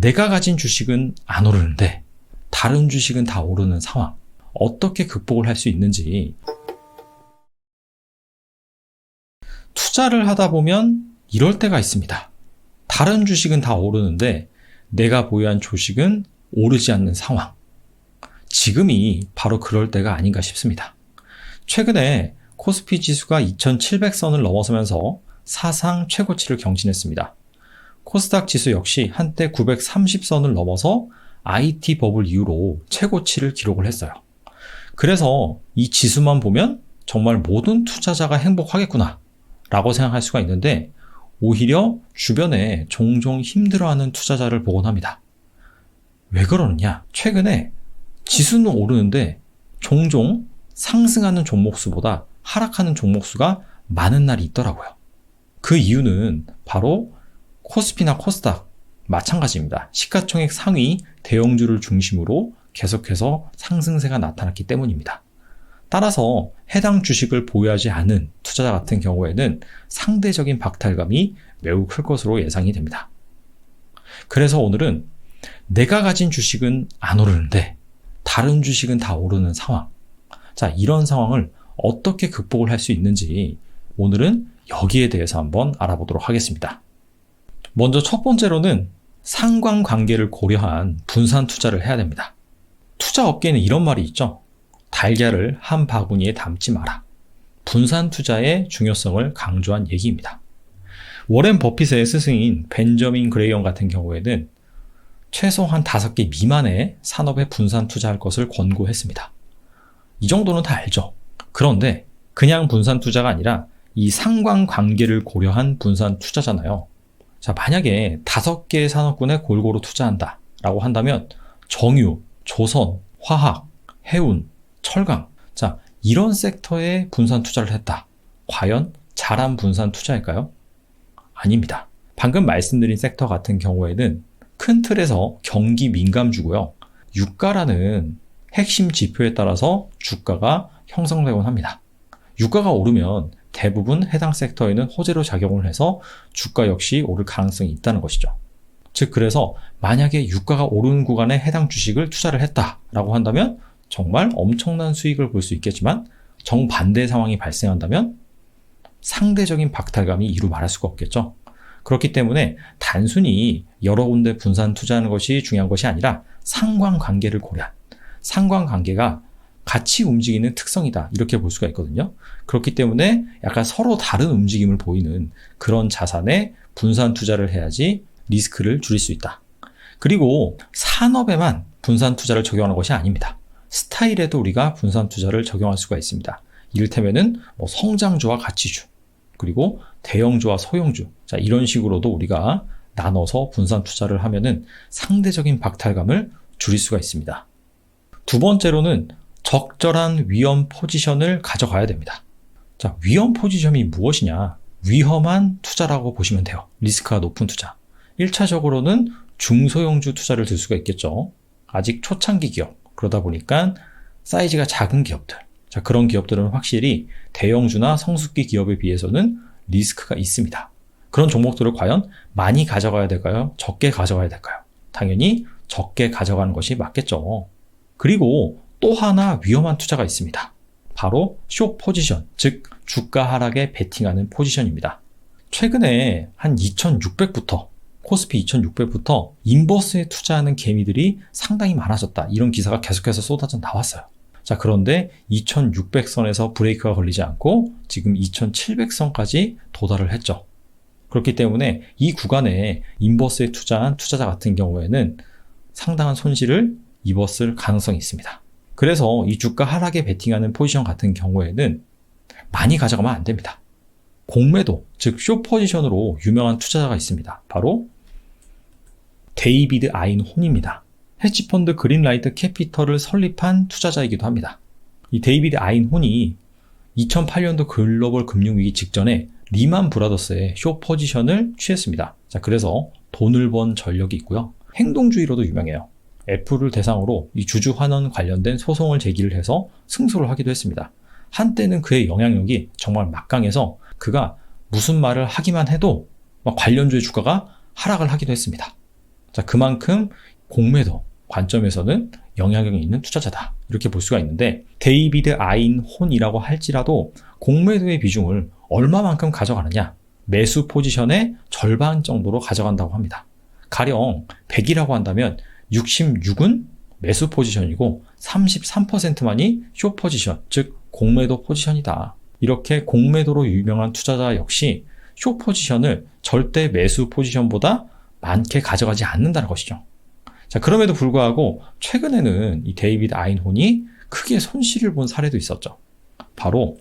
내가 가진 주식은 안 오르는데 다른 주식은 다 오르는 상황. 어떻게 극복을 할 수 있는지. 투자를 하다 보면 이럴 때가 있습니다. 다른 주식은 다 오르는데 내가 보유한 주식은 오르지 않는 상황. 지금이 바로 그럴 때가 아닌가 싶습니다. 최근에 코스피 지수가 2700선을 넘어서면서 사상 최고치를 경신했습니다. 코스닥 지수 역시 한때 930선을 넘어서 IT 버블 이후로 최고치를 기록을 했어요. 그래서 이 지수만 보면 정말 모든 투자자가 행복하겠구나 라고 생각할 수가 있는데, 오히려 주변에 종종 힘들어하는 투자자를 보곤 합니다. 왜 그러느냐? 최근에 지수는 오르는데 종종 상승하는 종목수보다 하락하는 종목수가 많은 날이 있더라고요. 그 이유는 바로 코스피나 코스닥 마찬가지입니다. 시가총액 상위 대형주를 중심으로 계속해서 상승세가 나타났기 때문입니다. 따라서 해당 주식을 보유하지 않은 투자자 같은 경우에는 상대적인 박탈감이 매우 클 것으로 예상이 됩니다. 그래서 오늘은 내가 가진 주식은 안 오르는데 다른 주식은 다 오르는 상황. 자, 이런 상황을 어떻게 극복을 할 수 있는지 오늘은 여기에 대해서 한번 알아보도록 하겠습니다. 먼저 첫 번째로는 상관관계를 고려한 분산 투자를 해야 됩니다. 투자업계에는 이런 말이 있죠. 달걀을 한 바구니에 담지 마라. 분산 투자의 중요성을 강조한 얘기입니다. 워렌 버핏의 스승인 벤저민 그레이엄 같은 경우에는 최소한 5개 미만의 산업에 분산 투자할 것을 권고했습니다. 이 정도는 다 알죠. 그런데 그냥 분산 투자가 아니라 이 상관관계를 고려한 분산 투자잖아요. 자, 만약에 5개의 산업군에 골고루 투자한다 라고 한다면 정유, 조선, 화학, 해운, 철강, 자, 이런 섹터에 분산 투자를 했다. 과연 잘한 분산 투자일까요? 아닙니다. 방금 말씀드린 섹터 같은 경우에는 큰 틀에서 경기 민감주고요. 유가라는 핵심 지표에 따라서 주가가 형성되곤 합니다. 유가가 오르면 대부분 해당 섹터에는 호재로 작용을 해서 주가 역시 오를 가능성이 있다는 것이죠. 즉, 그래서 만약에 유가가 오르는 구간에 해당 주식을 투자를 했다라고 한다면 정말 엄청난 수익을 볼 수 있겠지만, 정반대의 상황이 발생한다면 상대적인 박탈감이 이루 말할 수가 없겠죠. 그렇기 때문에 단순히 여러 군데 분산 투자하는 것이 중요한 것이 아니라 상관관계를 고려한, 상관관계가 같이 움직이는 특성이다, 이렇게 볼 수가 있거든요. 그렇기 때문에 약간 서로 다른 움직임을 보이는 그런 자산에 분산 투자를 해야지 리스크를 줄일 수 있다. 그리고 산업에만 분산 투자를 적용하는 것이 아닙니다. 스타일에도 우리가 분산 투자를 적용할 수가 있습니다. 이를테면은 성장주와 가치주, 그리고 대형주와 소형주, 자, 이런 식으로도 우리가 나눠서 분산 투자를 하면은 상대적인 박탈감을 줄일 수가 있습니다. 두 번째로는 적절한 위험 포지션을 가져가야 됩니다. 자, 위험 포지션이 무엇이냐? 위험한 투자라고 보시면 돼요. 리스크가 높은 투자. 1차적으로는 중소형주 투자를 들 수가 있겠죠. 아직 초창기 기업, 그러다 보니까 사이즈가 작은 기업들, 자, 그런 기업들은 확실히 대형주나 성숙기 기업에 비해서는 리스크가 있습니다. 그런 종목들을 과연 많이 가져가야 될까요? 적게 가져가야 될까요? 당연히 적게 가져가는 것이 맞겠죠. 그리고 또 하나 위험한 투자가 있습니다. 바로 숏 포지션, 즉 주가 하락에 베팅하는 포지션입니다. 최근에 한 2600부터, 코스피 2600부터 인버스에 투자하는 개미들이 상당히 많아졌다, 이런 기사가 계속해서 쏟아져 나왔어요. 자, 그런데 2600선에서 브레이크가 걸리지 않고 지금 2700선까지 도달을 했죠. 그렇기 때문에 이 구간에 인버스에 투자한 투자자 같은 경우에는 상당한 손실을 입었을 가능성이 있습니다. 그래서 이 주가 하락에 베팅하는 포지션 같은 경우에는 많이 가져가면 안 됩니다. 공매도, 즉 숏 포지션으로 유명한 투자자가 있습니다. 바로 데이비드 아인혼입니다. 헤지펀드 그린라이트 캐피털을 설립한 투자자이기도 합니다. 이 데이비드 아인혼이 2008년도 글로벌 금융위기 직전에 리만 브라더스의 숏 포지션을 취했습니다. 자, 그래서 돈을 번 전력이 있고요. 행동주의로도 유명해요. 애플을 대상으로 이 주주 환원 관련된 소송을 제기를 해서 승소를 하기도 했습니다. 한때는 그의 영향력이 정말 막강해서 그가 무슨 말을 하기만 해도 관련주의 주가가 하락을 하기도 했습니다. 자, 그만큼 공매도 관점에서는 영향력이 있는 투자자다. 이렇게 볼 수가 있는데 데이비드 아인혼이라고 할지라도 공매도의 비중을 얼마만큼 가져가느냐? 매수 포지션의 절반 정도로 가져간다고 합니다. 가령 100이라고 한다면 66은 매수 포지션이고 33%만이 숏 포지션, 즉 공매도 포지션이다. 이렇게 공매도로 유명한 투자자 역시 숏 포지션을 절대 매수 포지션보다 많게 가져가지 않는다는 것이죠. 자, 그럼에도 불구하고 최근에는 이 데이비드 아인혼이 크게 손실을 본 사례도 있었죠. 바로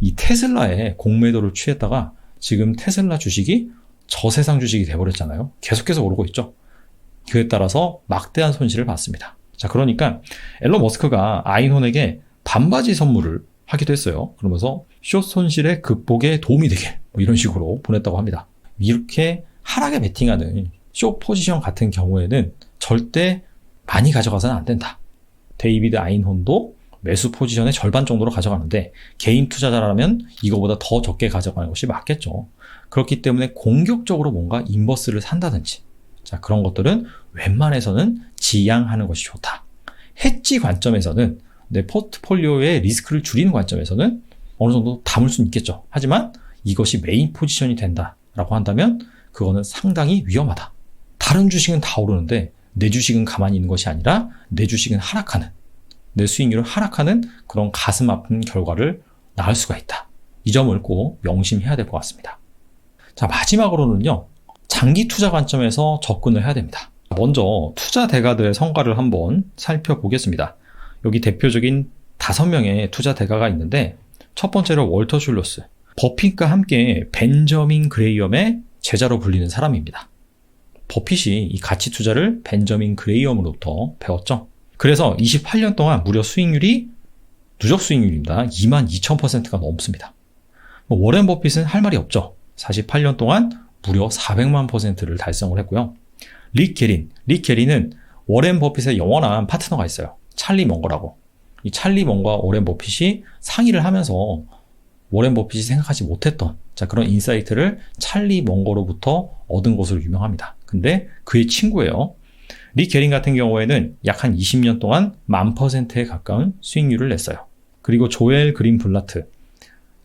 이 테슬라의 공매도를 취했다가 지금 테슬라 주식이 저세상 주식이 돼버렸잖아요. 계속해서 오르고 있죠. 그에 따라서 막대한 손실을 봤습니다. 자, 그러니까 앨런 머스크가 아인혼에게 반바지 선물을 하기도 했어요. 그러면서 숏 손실의 극복에 도움이 되게 이런 식으로 보냈다고 합니다. 이렇게 하락에 베팅하는 숏 포지션 같은 경우에는 절대 많이 가져가서는 안 된다. 데이비드 아인혼도 매수 포지션의 절반 정도로 가져가는데 개인 투자자라면 이거보다 더 적게 가져가는 것이 맞겠죠. 그렇기 때문에 공격적으로 뭔가 인버스를 산다든지, 자, 그런 것들은 웬만해서는 지양하는 것이 좋다. 해지 관점에서는 내 포트폴리오의 리스크를 줄이는 관점에서는 어느 정도 담을 수는 있겠죠. 하지만 이것이 메인 포지션이 된다라고 한다면 그거는 상당히 위험하다. 다른 주식은 다 오르는데 내 주식은 가만히 있는 것이 아니라 내 주식은 하락하는, 내 수익률은 하락하는 그런 가슴 아픈 결과를 낳을 수가 있다. 이 점을 꼭 명심해야 될 것 같습니다. 자, 마지막으로는요, 장기 투자 관점에서 접근을 해야 됩니다. 먼저 투자 대가들의 성과를 한번 살펴보겠습니다. 여기 대표적인 5명의 투자 대가가 있는데 첫 번째로 월터 슐러스, 버핏과 함께 벤저민 그레이엄의 제자로 불리는 사람입니다. 버핏이 이 가치 투자를 벤저민 그레이엄으로부터 배웠죠. 그래서 28년 동안 무려 수익률이 누적 수익률입니다. 22,000%가 넘습니다. 워렌 버핏은 할 말이 없죠. 48년 동안 무려 400만 %를 달성을 했고요. 릭 게리는 워렌 버핏의 영원한 파트너가 있어요. 찰리 먼거라고. 이 찰리 먼거와 워렌 버핏이 상의를 하면서 워렌 버핏이 생각하지 못했던, 자, 그런 인사이트를 찰리 먼거로부터 얻은 것으로 유명합니다. 근데 그의 친구예요. 릭 게린 같은 경우에는 약 한 20년 동안 10,000%에 가까운 수익률을 냈어요. 그리고 조엘 그린블라트,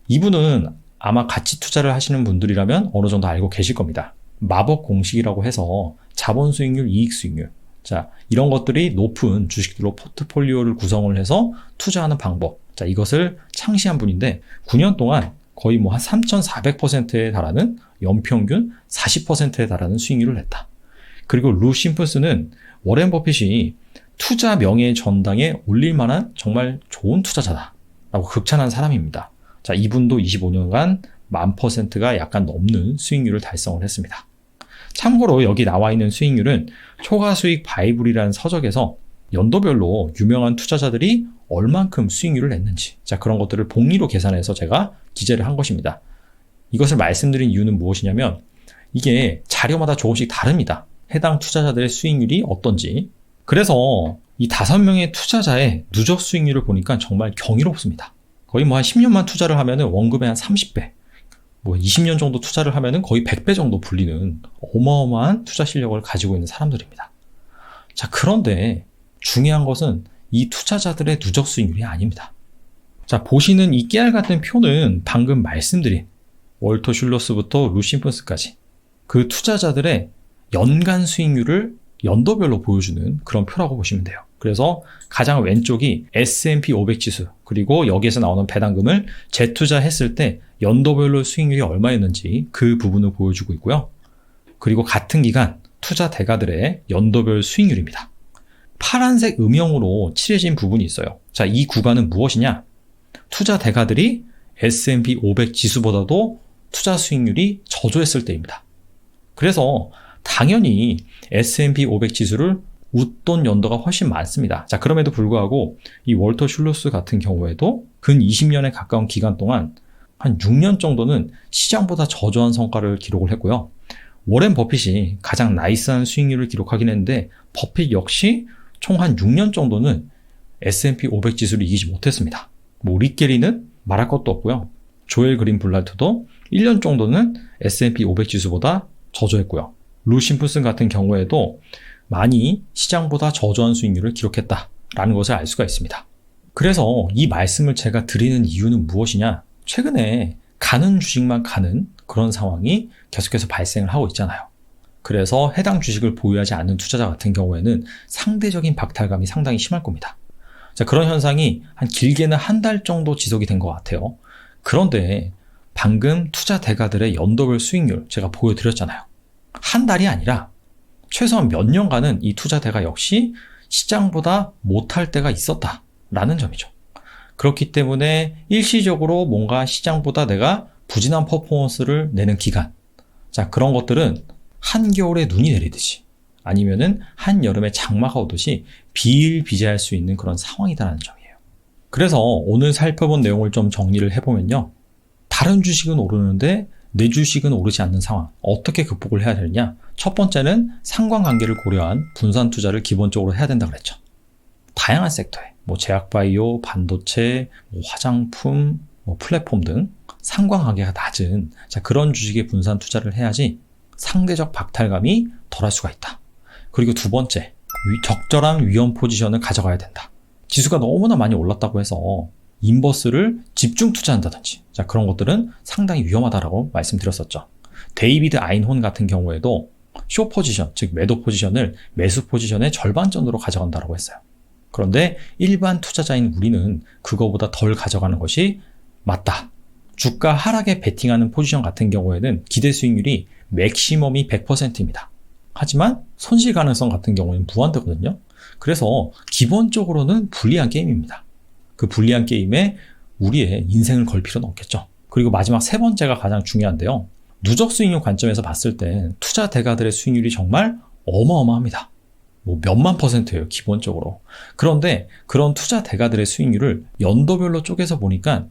이분은 아마 가치 투자를 하시는 분들이라면 어느 정도 알고 계실 겁니다. 마법 공식이라고 해서 자본 수익률, 이익 수익률, 자, 이런 것들이 높은 주식들로 포트폴리오를 구성을 해서 투자하는 방법, 자, 이것을 창시한 분인데 9년 동안 거의 한 3,400%에 달하는 연평균 40%에 달하는 수익률을 냈다. 그리고 루 심플스는 워렌 버핏이 투자 명예 전당에 올릴 만한 정말 좋은 투자자다라고 극찬한 사람입니다. 자, 이분도 25년간 10,000%가 약간 넘는 수익률을 달성을 했습니다. 참고로 여기 나와 있는 수익률은 초과 수익 바이블이라는 서적에서 연도별로 유명한 투자자들이 얼만큼 수익률을 냈는지, 자, 그런 것들을 봉리로 계산해서 제가 기재를 한 것입니다. 이것을 말씀드린 이유는 무엇이냐면 이게 자료마다 조금씩 다릅니다. 해당 투자자들의 수익률이 어떤지. 그래서 이 5명의 투자자의 누적 수익률을 보니까 정말 경이롭습니다. 거의 한 10년만 투자를 하면은 원금의 한 30배, 20년 정도 투자를 하면은 거의 100배 정도 불리는 어마어마한 투자 실력을 가지고 있는 사람들입니다. 자, 그런데 중요한 것은 이 투자자들의 누적 수익률이 아닙니다. 자, 보시는 이 깨알 같은 표는 방금 말씀드린 월터 슐러스부터 루 심플스까지 그 투자자들의 연간 수익률을 연도별로 보여주는 그런 표라고 보시면 돼요. 그래서 가장 왼쪽이 S&P 500 지수, 그리고 여기에서 나오는 배당금을 재투자했을 때 연도별로 수익률이 얼마였는지 그 부분을 보여주고 있고요. 그리고 같은 기간 투자 대가들의 연도별 수익률입니다. 파란색 음영으로 칠해진 부분이 있어요. 자, 이 구간은 무엇이냐? 투자 대가들이 S&P 500 지수보다도 투자 수익률이 저조했을 때입니다. 그래서 당연히 S&P 500 지수를 웃돈 연도가 훨씬 많습니다. 자, 그럼에도 불구하고 이 월터 슐러스 같은 경우에도 근 20년에 가까운 기간 동안 한 6년 정도는 시장보다 저조한 성과를 기록을 했고요. 워렌 버핏이 가장 나이스한 수익률을 기록하긴 했는데 버핏 역시 총 한 6년 정도는 S&P 500 지수를 이기지 못했습니다. 릭 게리는 말할 것도 없고요. 조엘 그린블라트도 1년 정도는 S&P 500 지수보다 저조했고요. 루 심플슨 같은 경우에도 많이 시장보다 저조한 수익률을 기록했다라는 것을 알 수가 있습니다. 그래서 이 말씀을 제가 드리는 이유는 무엇이냐? 최근에 가는 주식만 가는 그런 상황이 계속해서 발생을 하고 있잖아요. 그래서 해당 주식을 보유하지 않는 투자자 같은 경우에는 상대적인 박탈감이 상당히 심할 겁니다. 자, 그런 현상이 한 길게는 한 달 정도 지속이 된 것 같아요. 그런데 방금 투자 대가들의 연도별 수익률 제가 보여드렸잖아요. 한 달이 아니라 최소한 몇 년간은 이 투자 대가 역시 시장보다 못할 때가 있었다라는 점이죠. 그렇기 때문에 일시적으로 뭔가 시장보다 내가 부진한 퍼포먼스를 내는 기간, 자, 그런 것들은 한겨울에 눈이 내리듯이 아니면은 한여름에 장마가 오듯이 비일비재할 수 있는 그런 상황이다라는 점이에요. 그래서 오늘 살펴본 내용을 좀 정리를 해보면요. 다른 주식은 오르는데 내 주식은 오르지 않는 상황, 어떻게 극복을 해야 되느냐? 첫 번째는 상관관계를 고려한 분산 투자를 기본적으로 해야 된다고 그랬죠. 다양한 섹터에 제약바이오, 반도체, 화장품, 플랫폼 등 상관관계가 낮은 그런 주식에 분산 투자를 해야지 상대적 박탈감이 덜할 수가 있다. 그리고 두 번째, 적절한 위험 포지션을 가져가야 된다. 지수가 너무나 많이 올랐다고 해서 인버스를 집중 투자한다든지 그런 것들은 상당히 위험하다라고 말씀드렸었죠. 데이비드 아인혼 같은 경우에도 숏 포지션, 즉 매도 포지션을 매수 포지션의 절반 정도로 가져간다고 했어요. 그런데 일반 투자자인 우리는 그거보다 덜 가져가는 것이 맞다. 주가 하락에 베팅하는 포지션 같은 경우에는 기대 수익률이 맥시멈이 100%입니다. 하지만 손실 가능성 같은 경우는 무한대거든요. 그래서 기본적으로는 불리한 게임입니다. 그 불리한 게임에 우리의 인생을 걸 필요는 없겠죠. 그리고 마지막 세 번째가 가장 중요한데요. 누적 수익률 관점에서 봤을 때 투자 대가들의 수익률이 정말 어마어마합니다. 몇만 %예요, 기본적으로. 그런데 그런 투자 대가들의 수익률을 연도별로 쪼개서 보니까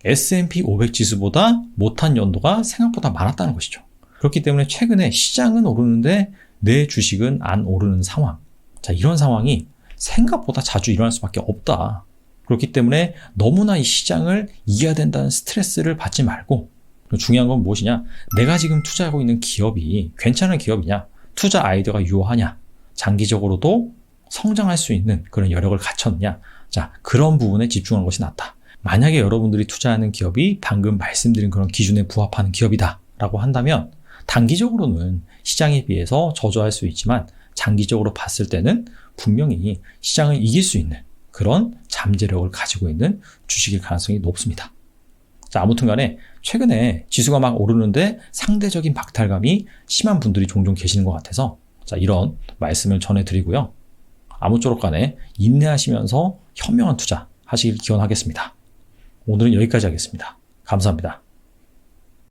S&P 500 지수보다 못한 연도가 생각보다 많았다는 것이죠. 그렇기 때문에 최근에 시장은 오르는데 내 주식은 안 오르는 상황. 자, 이런 상황이 생각보다 자주 일어날 수밖에 없다. 그렇기 때문에 너무나 이 시장을 이겨야 된다는 스트레스를 받지 말고, 중요한 건 무엇이냐? 내가 지금 투자하고 있는 기업이 괜찮은 기업이냐? 투자 아이디어가 유효하냐? 장기적으로도 성장할 수 있는 그런 여력을 갖췄느냐? 자, 그런 부분에 집중하는 것이 낫다. 만약에 여러분들이 투자하는 기업이 방금 말씀드린 그런 기준에 부합하는 기업이다 라고 한다면 단기적으로는 시장에 비해서 저조할 수 있지만 장기적으로 봤을 때는 분명히 시장을 이길 수 있는 그런 잠재력을 가지고 있는 주식일 가능성이 높습니다. 자, 아무튼 간에 최근에 지수가 막 오르는데 상대적인 박탈감이 심한 분들이 종종 계시는 것 같아서 자, 이런 말씀을 전해드리고요. 아무쪼록 간에 인내하시면서 현명한 투자 하시길 기원하겠습니다. 오늘은 여기까지 하겠습니다. 감사합니다.